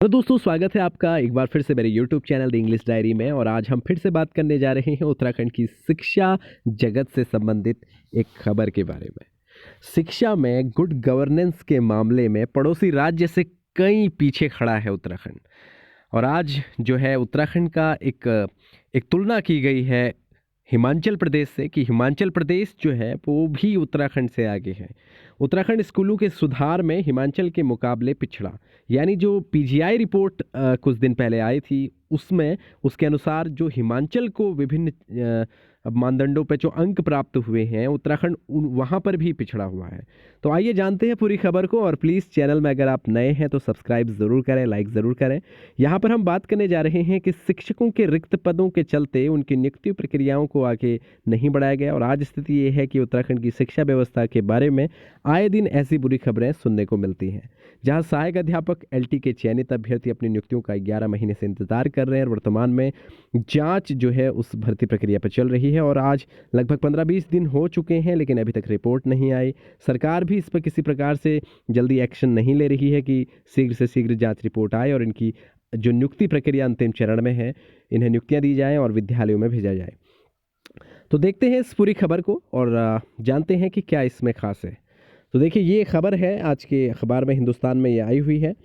तो दोस्तों स्वागत है आपका एक बार फिर से मेरे YouTube channel the English diary में। और आज हम फिर से बात करने जा रहे हैं उत्तराखंड की शिक्षा जगत से संबंधित एक खबर के बारे में। शिक्षा में गुड गवर्नेंस के मामले में पड़ोसी राज्य से कई पीछे खड़ा है उत्तराखंड। और आज जो है उत्तराखंड का एक तुलना की गई है हिमाचल प्रदेश से कि हिमाचल प्रदेश जो है वो भी उत्तराखंड से आगे है। उत्तराखंड स्कूलों के सुधार में हिमाचल के मुकाबले पिछड़ा। यानी जो पीजीआई रिपोर्ट कुछ दिन पहले आई थी उसमें उसके अनुसार जो हिमाचल को विभिन्न मानदंडों पे जो अंक प्राप्त हुए हैं उत्तराखंड वहाँ पर भी पिछड़ा हुआ है। तो आइए जानते हैं पूरी खबर को। और प्लीज़ चैनल में अगर आप नए हैं तो सब्सक्राइब ज़रूर करें, लाइक ज़रूर करें। यहाँ पर हम बात करने जा रहे हैं कि शिक्षकों के रिक्त पदों के चलते उनकी नियुक्ति प्रक्रियाओं को आगे नहीं बढ़ाया गया। और आज स्थिति ये है कि उत्तराखंड की शिक्षा व्यवस्था के बारे में आए दिन ऐसी बुरी खबरें सुनने को मिलती हैं, जहां सहायक अध्यापक एलटी के चयनित अभ्यर्थी अपनी नियुक्तियों का 11 महीने से इंतजार कर रहे हैं। और वर्तमान में जांच जो है उस भर्ती प्रक्रिया पर चल रही है और आज लगभग 15-20 दिन हो चुके हैं, लेकिन अभी तक रिपोर्ट नहीं आई। सरकार भी इस पर किसी प्रकार से जल्दी एक्शन नहीं ले रही है कि शीघ्र से शीघ्र जांच रिपोर्ट आए और इनकी जो नियुक्ति प्रक्रिया अंतिम चरण में है इन्हें नियुक्तियां दी जाएं और विद्यालयों में भेजा जाए। तो देखते हैं इस पूरी खबर को और जानते हैं कि क्या इसमें खास है। तो देखिए ये खबर है आज के अखबार में, हिंदुस्तान में ये आई हुई है।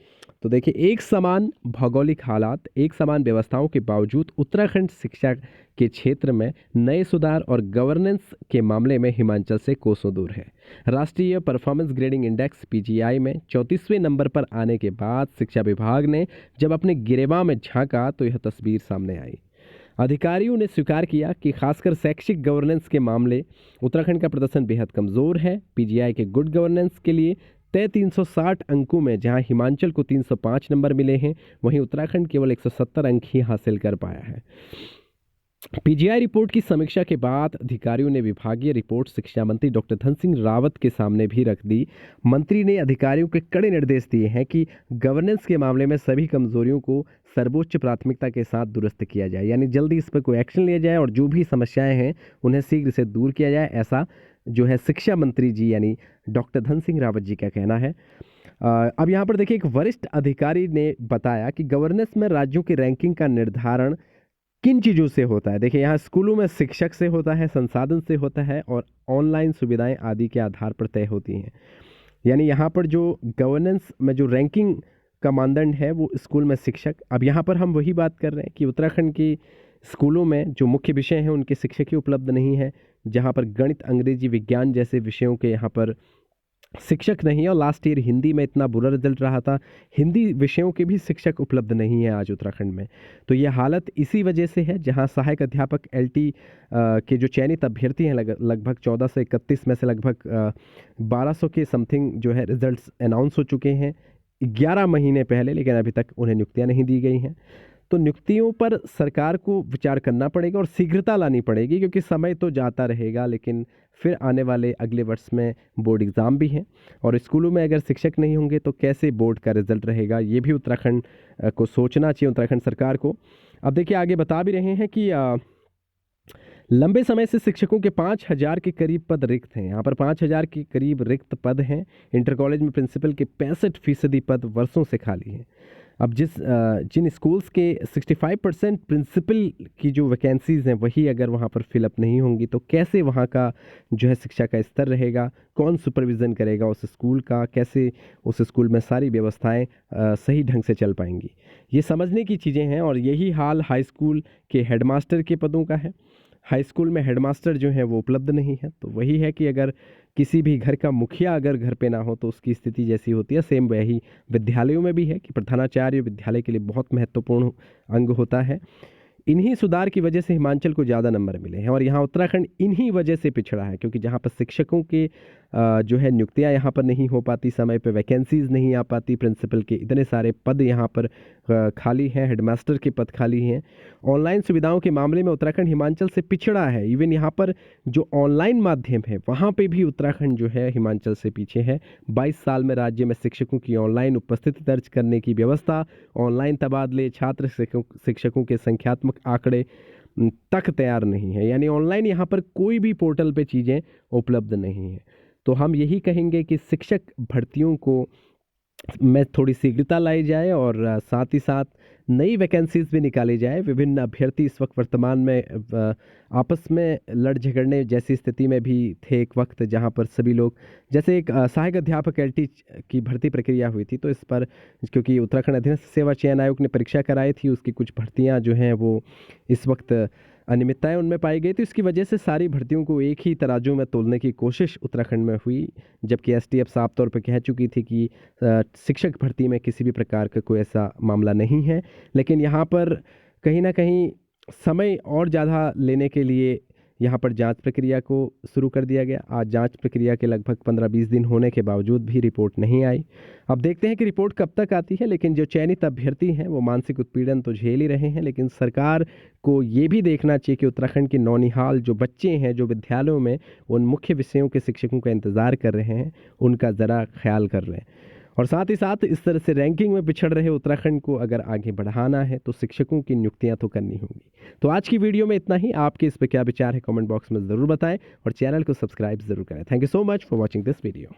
तो देखिए एक समान भौगोलिक हालात, एक समान व्यवस्थाओं के बावजूद उत्तराखंड शिक्षा के क्षेत्र में नए सुधार और गवर्नेंस के मामले में हिमाचल से कोसों दूर है। राष्ट्रीय परफॉर्मेंस ग्रेडिंग इंडेक्स पीजीआई में 34वें नंबर पर आने के बाद शिक्षा विभाग ने जब अपने गिरेबां में झांका तो यह तस्वीर सामने आई। अधिकारियों ने स्वीकार किया कि खासकर शैक्षिक गवर्नेंस के मामले उत्तराखंड का प्रदर्शन बेहद कमजोर है। पीजीआई के गुड गवर्नेंस के लिए तय 360 अंकों में जहां हिमाचल को 305 नंबर मिले हैं, वहीं उत्तराखंड केवल 170 अंक ही हासिल कर पाया है। पीजीआई रिपोर्ट की समीक्षा के बाद अधिकारियों ने विभागीय रिपोर्ट शिक्षा मंत्री डॉक्टर धन सिंह रावत के सामने भी रख दी। मंत्री ने अधिकारियों के कड़े निर्देश दिए हैं कि गवर्नेंस के मामले में सभी कमजोरियों को सर्वोच्च प्राथमिकता के साथ दुरुस्त किया जाए, यानी जल्दी इस पर कोई एक्शन लिया जाए और जो भी समस्याएं हैं उन्हें शीघ्र से दूर किया जाए, ऐसा जो है शिक्षा मंत्री जी यानी डॉक्टर धन सिंह रावत जी का कहना है। अब यहाँ पर देखिए एक वरिष्ठ अधिकारी ने बताया कि गवर्नेंस में राज्यों की रैंकिंग का निर्धारण किन चीज़ों से होता है। देखिए यहाँ स्कूलों में शिक्षक से होता है, संसाधन से होता है और ऑनलाइन सुविधाएं आदि के आधार पर तय होती हैं। यानी यहाँ पर जो गवर्नेंस में जो रैंकिंग का मानदंड है वो स्कूल में शिक्षक। अब यहाँ पर हम वही बात कर रहे हैं कि उत्तराखंड की स्कूलों में जो मुख्य विषय हैं उनके शिक्षक ही उपलब्ध नहीं है, जहाँ पर गणित, अंग्रेजी, विज्ञान जैसे विषयों के यहाँ पर शिक्षक नहीं है। और लास्ट ईयर हिंदी में इतना बुरा रिजल्ट रहा था, हिंदी विषयों के भी शिक्षक उपलब्ध नहीं है आज उत्तराखंड में। तो ये हालत इसी वजह से है, जहां सहायक अध्यापक एलटी के जो चयनित अभ्यर्थी हैं लगभग 1431 में से लगभग 1200 के समथिंग जो है रिजल्ट्स अनाउंस हो चुके हैं 11 महीने पहले, लेकिन अभी तक उन्हें नियुक्तियां नहीं दी गई हैं। तो नियुक्तियों पर सरकार को विचार करना पड़ेगा और शीघ्रता लानी पड़ेगी, क्योंकि समय तो जाता रहेगा लेकिन फिर आने वाले अगले वर्ष में बोर्ड एग्ज़ाम भी हैं और स्कूलों में अगर शिक्षक नहीं होंगे तो कैसे बोर्ड का रिजल्ट रहेगा, ये भी उत्तराखंड को सोचना चाहिए, उत्तराखंड सरकार को। अब देखिए आगे बता भी रहे हैं कि लंबे समय से शिक्षकों के 5000 के करीब पद रिक्त हैं। यहाँ पर 5000 के करीब रिक्त पद हैं। इंटर कॉलेज में प्रिंसिपल के 65% पद वर्षों से खाली हैं। अब जिन स्कूल्स के 65% प्रिंसिपल की जो वैकेंसीज़ हैं वही अगर वहाँ पर फिलअप नहीं होंगी तो कैसे वहाँ का जो है शिक्षा का स्तर रहेगा, कौन सुपरविज़न करेगा उस स्कूल का, कैसे उस स्कूल में सारी व्यवस्थाएं सही ढंग से चल पाएंगी, ये समझने की चीज़ें हैं। और यही हाल हाई स्कूल के हेडमास्टर के पदों का है। हाई स्कूल में हेडमास्टर जो है वो उपलब्ध नहीं है। तो वही है कि अगर किसी भी घर का मुखिया अगर घर पे ना हो तो उसकी स्थिति जैसी होती है, सेम वही विद्यालयों में भी है कि प्रधानाचार्य विद्यालय के लिए बहुत महत्वपूर्ण अंग होता है। इन्हीं सुधार की वजह से हिमाचल को ज़्यादा नंबर मिले हैं और यहाँ उत्तराखंड इन्हीं वजह से पिछड़ा है, क्योंकि जहाँ पर शिक्षकों के जो है नियुक्तियाँ यहाँ पर नहीं हो पाती, समय पे वैकेंसीज़ नहीं आ पाती, प्रिंसिपल के इतने सारे पद यहाँ पर खाली हैं, हेडमास्टर के पद खाली हैं। ऑनलाइन सुविधाओं के मामले में उत्तराखंड हिमाचल से पिछड़ा है। इवन यहाँ पर जो ऑनलाइन माध्यम है वहाँ पे भी उत्तराखंड जो है हिमाचल से पीछे है। 22 साल में राज्य में शिक्षकों की ऑनलाइन उपस्थिति दर्ज करने की व्यवस्था, ऑनलाइन तबादले, छात्र शिक्षकों के संख्यात्मक आंकड़े तक तैयार नहीं है। यानी ऑनलाइन यहाँ पर कोई भी पोर्टल पे चीज़ें उपलब्ध नहीं है। तो हम यही कहेंगे कि शिक्षक भर्तियों को में थोड़ी शीघ्रता लाई जाए और साथ ही साथ नई वैकेंसीज भी निकाली जाए। विभिन्न अभ्यर्थी इस वक्त वर्तमान में आपस में लड़ झगड़ने जैसी स्थिति में भी थे एक वक्त, जहां पर सभी लोग, जैसे एक सहायक अध्यापक एलटी की भर्ती प्रक्रिया हुई थी, तो इस पर क्योंकि उत्तराखंड अधीनस्थ सेवा चयन आयोग ने परीक्षा कराई थी, उसकी कुछ भर्तियां जो हैं वो इस वक्त अनियमितताएं उनमें पाई गई, तो इसकी वजह से सारी भर्तियों को एक ही तराजू में तोलने की कोशिश उत्तराखंड में हुई। जबकि एसटीएफ साफ तौर पर कह चुकी थी कि शिक्षक भर्ती में किसी भी प्रकार का कोई ऐसा मामला नहीं है, लेकिन यहाँ पर कहीं ना कहीं समय और ज़्यादा लेने के लिए यहाँ पर जांच प्रक्रिया को शुरू कर दिया गया। आज जांच प्रक्रिया के लगभग 15-20 दिन होने के बावजूद भी रिपोर्ट नहीं आई। अब देखते हैं कि रिपोर्ट कब तक आती है, लेकिन जो चयनित अभ्यर्थी हैं वो मानसिक उत्पीड़न तो झेल ही रहे हैं, लेकिन सरकार को ये भी देखना चाहिए कि उत्तराखंड के नौनिहाल जो बच्चे हैं, जो विद्यालयों में उन मुख्य विषयों के शिक्षकों का इंतज़ार कर रहे हैं, उनका ज़रा ख्याल कर रहे हैं। और साथ ही साथ इस तरह से रैंकिंग में पिछड़ रहे उत्तराखंड को अगर आगे बढ़ाना है तो शिक्षकों की नियुक्तियां तो करनी होंगी। तो आज की वीडियो में इतना ही। आपके इस पे क्या विचार है कमेंट बॉक्स में ज़रूर बताएं और चैनल को सब्सक्राइब ज़रूर करें। Thank you so much for watching this video.